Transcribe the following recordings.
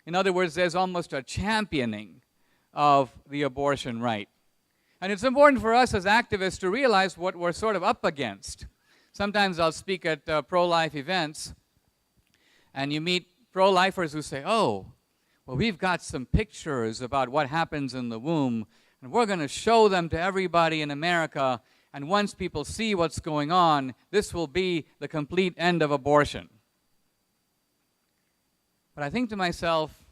In other words, there's almost a championing of the abortion right. And it's important for us as activists to realize what we're sort of up against. Sometimes I'll speak at pro-life events, and you meet pro-lifers who say, oh, well, we've got some pictures about what happens in the womb, and we're going to show them to everybody in America, and once people see what's going on, this will be the complete end of abortion. But I think to myself,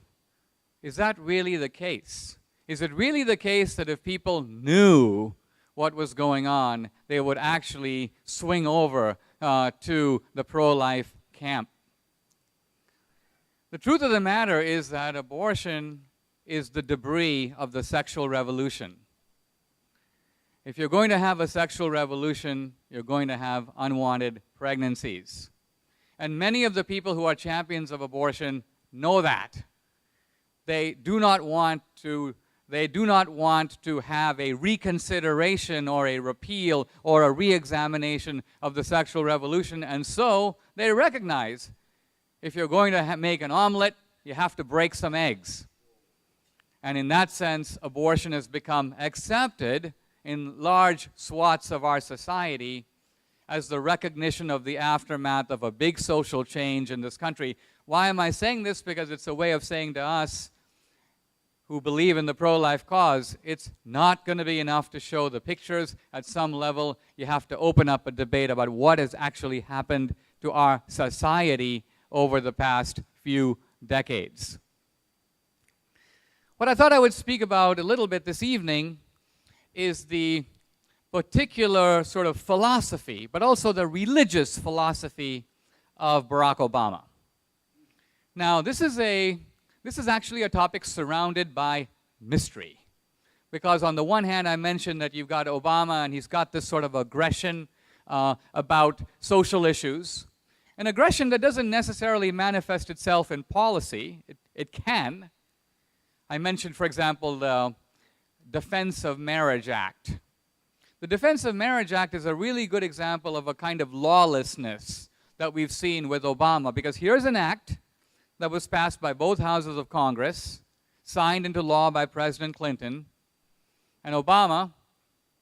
is that really the case? Is it really the case that if people knew what was going on, they would actually swing over to the pro-life camp? The truth of the matter is that abortion is the debris of the sexual revolution. If you're going to have a sexual revolution, you're going to have unwanted pregnancies. And many of the people who are champions of abortion know that. They do not want to have a reconsideration or a repeal or a re-examination of the sexual revolution, and so they recognize if you're going to make an omelet, you have to break some eggs. And in that sense, abortion has become accepted in large swaths of our society as the recognition of the aftermath of a big social change in this country. Why am I saying this? Because it's a way of saying to us who believe in the pro-life cause, it's not going to be enough to show the pictures. At some level, you have to open up a debate about what has actually happened to our society over the past few decades. What I thought I would speak about a little bit this evening is the particular sort of philosophy, but also the religious philosophy of Barack Obama. Now, this is actually a topic surrounded by mystery. Because on the one hand, I mentioned that you've got Obama, and he's got this sort of aggression about social issues. An aggression that doesn't necessarily manifest itself in policy. It can. I mentioned, for example, the Defense of Marriage Act. The Defense of Marriage Act is a really good example of a kind of lawlessness that we've seen with Obama, because here's an act that was passed by both houses of Congress, signed into law by President Clinton, and Obama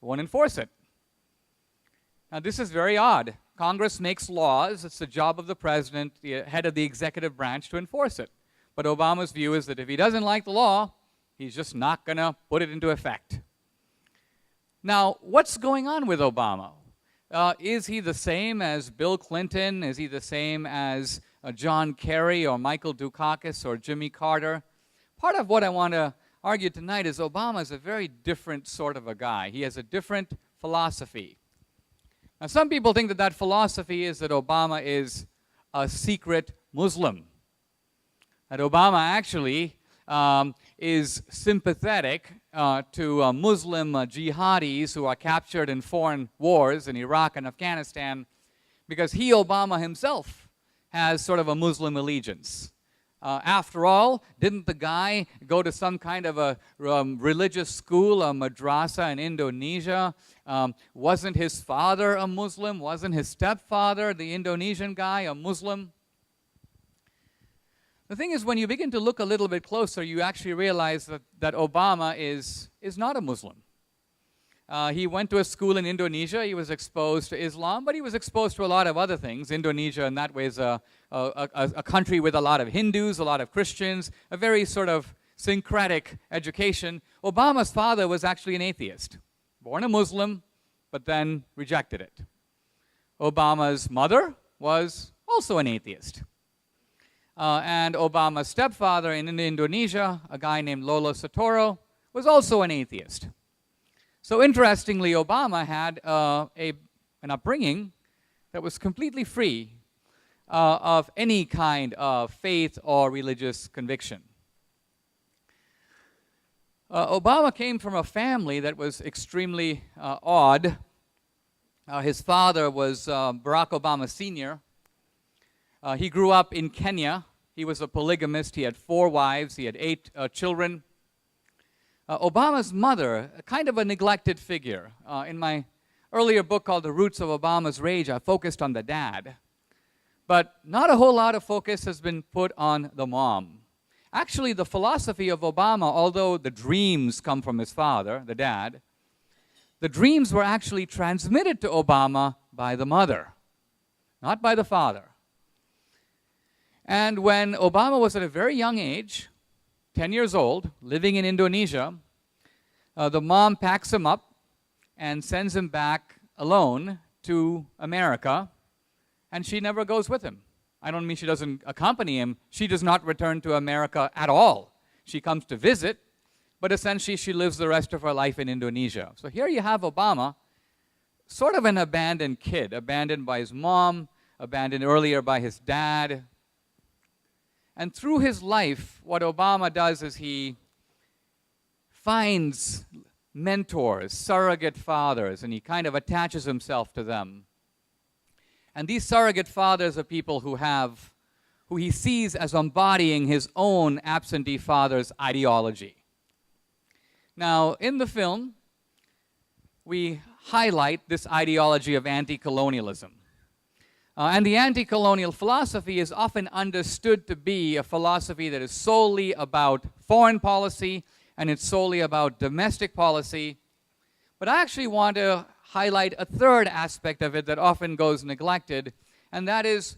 won't enforce it. Now, this is very odd. Congress makes laws. It's the job of the president, the head of the executive branch, to enforce it. But Obama's view is that if he doesn't like the law, he's just not going to put it into effect. Now, what's going on with Obama? Is he the same as Bill Clinton? Is he the same as John Kerry or Michael Dukakis or Jimmy Carter? Part of what I want to argue tonight is Obama is a very different sort of a guy. He has a different philosophy. Now, some people think that that philosophy is that Obama is a secret Muslim. That Obama actually is sympathetic to Muslim jihadis who are captured in foreign wars in Iraq and Afghanistan, because he, Obama himself, has sort of a Muslim allegiance. After all, didn't the guy go to some kind of a religious school, a madrasa in Indonesia? Wasn't his father a Muslim? Wasn't his stepfather, the Indonesian guy, a Muslim? The thing is, when you begin to look a little bit closer, you actually realize that Obama is not a Muslim. He went to a school in Indonesia. He was exposed to Islam, but he was exposed to a lot of other things. Indonesia, in that way, is a country with a lot of Hindus, a lot of Christians, a very sort of syncretic education. Obama's father was actually an atheist, born a Muslim, but then rejected it. Obama's mother was also an atheist. And Obama's stepfather in Indonesia, a guy named Lolo Soetoro, was also an atheist. So interestingly, Obama had an upbringing that was completely free of any kind of faith or religious conviction. Obama came from a family that was extremely odd. His father was Barack Obama Sr. He grew up in Kenya. He was a polygamist. He had 4 wives. He had 8 children. Obama's mother, kind of a neglected figure. In my earlier book called The Roots of Obama's Rage, I focused on the dad. But not a whole lot of focus has been put on the mom. Actually, the philosophy of Obama, although the dreams come from his father, the dad, the dreams were actually transmitted to Obama by the mother, not by the father. And when Obama was at a very young age, 10 years old, living in Indonesia, the mom packs him up and sends him back alone to America, and she never goes with him. I don't mean she doesn't accompany him. She does not return to America at all. She comes to visit, but essentially she lives the rest of her life in Indonesia. So here you have Obama, sort of an abandoned kid, abandoned by his mom, abandoned earlier by his dad. And through his life, what Obama does is he finds mentors, surrogate fathers, and he kind of attaches himself to them. And these surrogate fathers are people who he sees as embodying his own absentee father's ideology. Now, in the film, we highlight this ideology of anti-colonialism. And the anti-colonial philosophy is often understood to be a philosophy that is solely about foreign policy, and it's solely about domestic policy. But I actually want to highlight a third aspect of it that often goes neglected, and that is,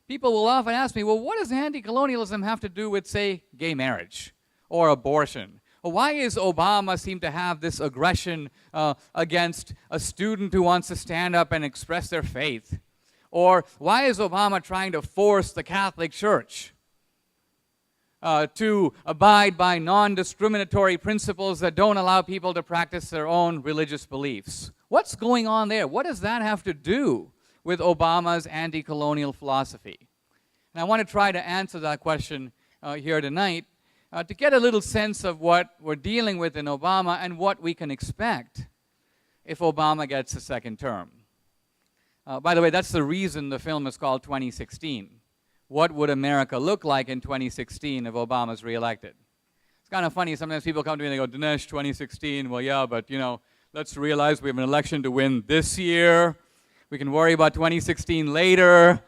people will often ask me, well, what does anti-colonialism have to do with, say, gay marriage or abortion? Or why does Obama seem to have this aggression against a student who wants to stand up and express their faith? Or why is Obama trying to force the Catholic Church to abide by non-discriminatory principles that don't allow people to practice their own religious beliefs? What's going on there? What does that have to do with Obama's anti-colonial philosophy? And I want to try to answer that question here tonight to get a little sense of what we're dealing with in Obama and what we can expect if Obama gets a second term. By the way, that's the reason the film is called 2016. What would America look like in 2016 if Obama's reelected? It's kind of funny, sometimes people come to me and they go, Dinesh, 2016, well, yeah, but, you know, let's realize we have an election to win this year. We can worry about 2016 later.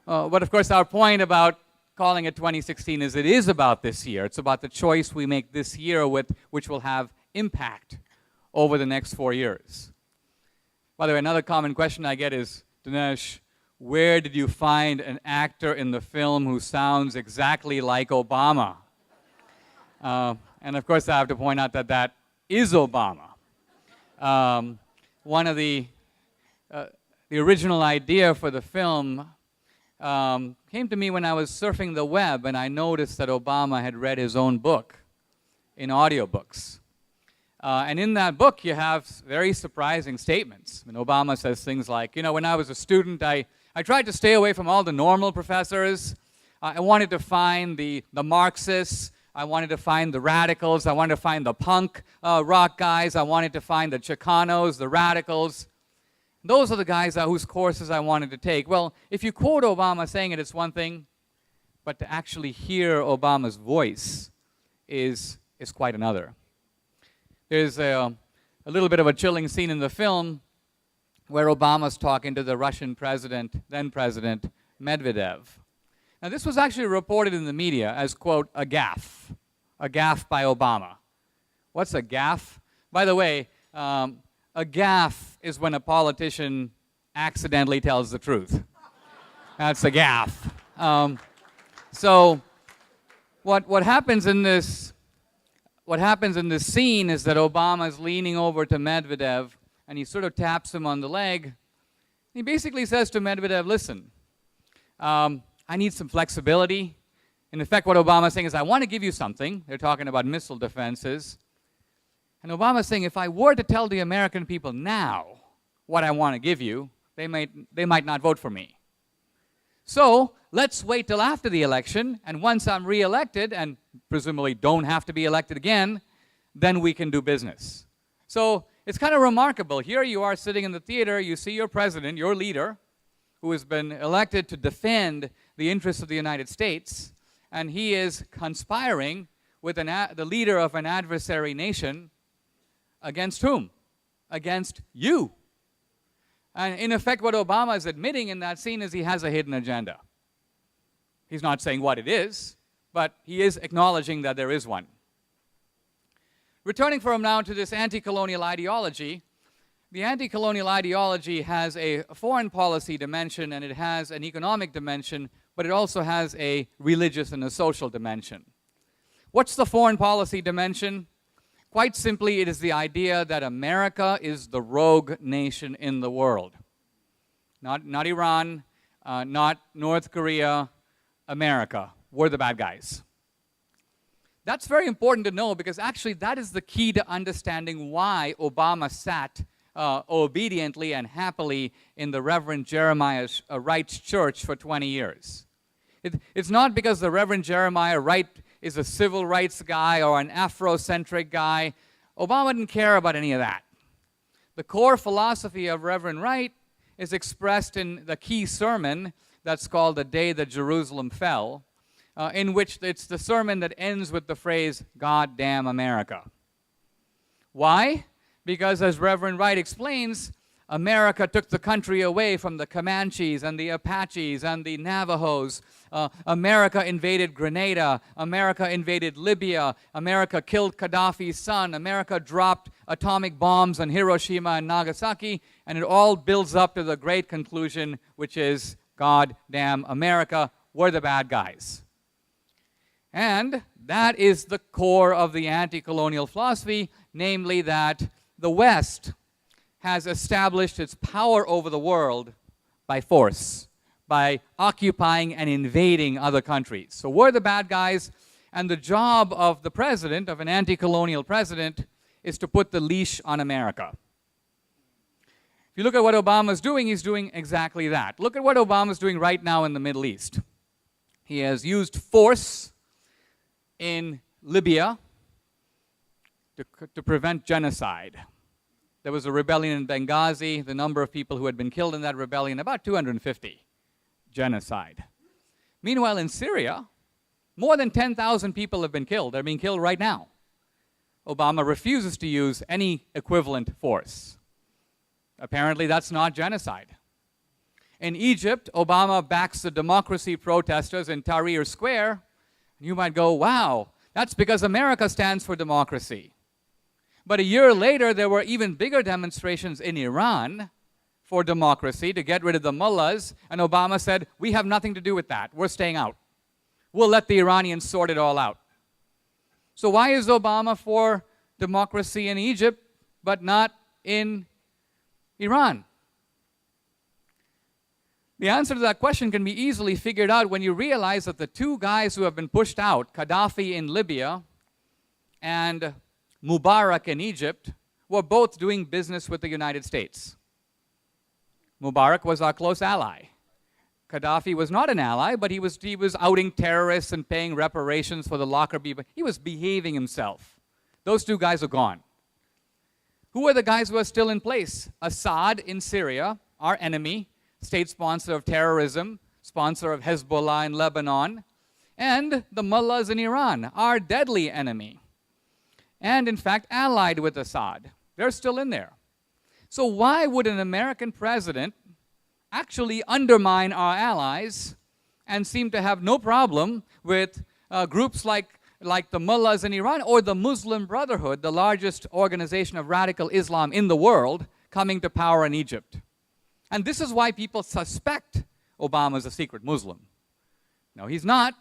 But of course, our point about calling it 2016 is it is about this year. It's about the choice we make this year which will have impact over the next 4 years. By the way, another common question I get is, Dinesh, where did you find an actor in the film who sounds exactly like Obama? And of course, I have to point out that that is Obama. One of the original idea for the film came to me when I was surfing the web and I noticed that Obama had read his own book in audiobooks. And in that book, you have very surprising statements. When Obama says things like, you know, when I was a student, I tried to stay away from all the normal professors. I wanted to find the Marxists. I wanted to find the radicals. I wanted to find the punk rock guys. I wanted to find the Chicanos, the radicals. Those are the guys whose courses I wanted to take. Well, if you quote Obama saying it, it's one thing, but to actually hear Obama's voice is quite another. There's a little bit of a chilling scene in the film where Obama's talking to the Russian president, then President Medvedev. Now, this was actually reported in the media as, quote, a gaffe by Obama. What's a gaffe? By the way, a gaffe is when a politician accidentally tells the truth. That's a gaffe. So what happens in this scene is that Obama is leaning over to Medvedev and he sort of taps him on the leg. He basically says to Medvedev, listen, I need some flexibility. In effect, what Obama's saying is, I want to give you something. They're talking about missile defenses. And Obama's saying, if I were to tell the American people now what I want to give you, they might not vote for me. So let's wait till after the election, and once I'm reelected, and presumably don't have to be elected again, then we can do business. So it's kind of remarkable. Here you are sitting in the theater, you see your president, your leader, who has been elected to defend the interests of the United States, and he is conspiring with the leader of an adversary nation against whom? Against you. And in effect, what Obama is admitting in that scene is he has a hidden agenda. He's not saying what it is, but he is acknowledging that there is one. Returning for him now to this anti-colonial ideology, the anti-colonial ideology has a foreign policy dimension and it has an economic dimension, but it also has a religious and a social dimension. What's the foreign policy dimension? Quite simply, it is the idea that America is the rogue nation in the world. Not Iran, not North Korea, America. We're the bad guys. That's very important to know because actually that is the key to understanding why Obama sat obediently and happily in the Reverend Jeremiah Wright's church for 20 years. It's not because the Reverend Jeremiah Wright is a civil rights guy or an Afrocentric guy. Obama didn't care about any of that. The core philosophy of Reverend Wright is expressed in the key sermon that's called The Day That Jerusalem Fell, in which it's the sermon that ends with the phrase, "God damn America." Why? Because as Reverend Wright explains, America took the country away from the Comanches and the Apaches and the Navajos. America invaded Grenada. America invaded Libya. America killed Gaddafi's son. America dropped atomic bombs on Hiroshima and Nagasaki. And it all builds up to the great conclusion, which is, God damn America, we're the bad guys. And that is the core of the anti-colonial philosophy, namely that the West has established its power over the world by force, by occupying and invading other countries. So we're the bad guys, and the job of the president, of an anti-colonial president, is to put the leash on America. If you look at what Obama's doing, he's doing exactly that. Look at what Obama's doing right now in the Middle East. He has used force in Libya to prevent genocide. There was a rebellion in Benghazi. The number of people who had been killed in that rebellion, about 250. Genocide. Meanwhile, in Syria, more than 10,000 people have been killed. They're being killed right now. Obama refuses to use any equivalent force. Apparently, that's not genocide. In Egypt, Obama backs the democracy protesters in Tahrir Square. You might go, wow, that's because America stands for democracy. But a year later, there were even bigger demonstrations in Iran for democracy to get rid of the mullahs, and Obama said, we have nothing to do with that. We're staying out. We'll let the Iranians sort it all out. So why is Obama for democracy in Egypt, but not in Iran? The answer to that question can be easily figured out when you realize that the two guys who have been pushed out, Gaddafi in Libya and Mubarak in Egypt, were both doing business with the United States. Mubarak was our close ally. Gaddafi was not an ally, but he was outing terrorists and paying reparations for the Lockerbie. But he was behaving himself. Those two guys are gone. Who are the guys who are still in place? Assad in Syria, our enemy, state sponsor of terrorism, sponsor of Hezbollah in Lebanon, and the mullahs in Iran, our deadly enemy. And in fact, allied with Assad. They're still in there. So why would an American president actually undermine our allies and seem to have no problem with groups like the mullahs in Iran or the Muslim Brotherhood, the largest organization of radical Islam in the world, coming to power in Egypt? And this is why people suspect Obama is a secret Muslim. No, he's not.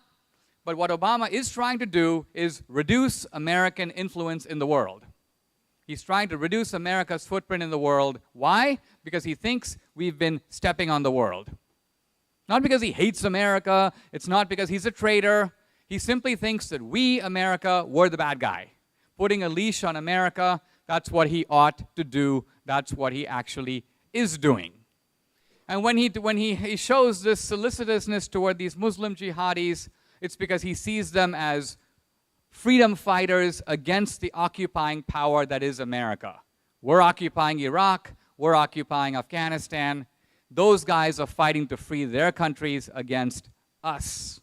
But what Obama is trying to do is reduce American influence in the world. He's trying to reduce America's footprint in the world. Why? Because he thinks we've been stepping on the world. Not because he hates America. It's not because he's a traitor. He simply thinks that we, America, were the bad guy. Putting a leash on America, that's what he ought to do. That's what he actually is doing. And when he shows this solicitousness toward these Muslim jihadis, it's because he sees them as freedom fighters against the occupying power that is America. We're occupying Iraq. We're occupying Afghanistan. Those guys are fighting to free their countries against us.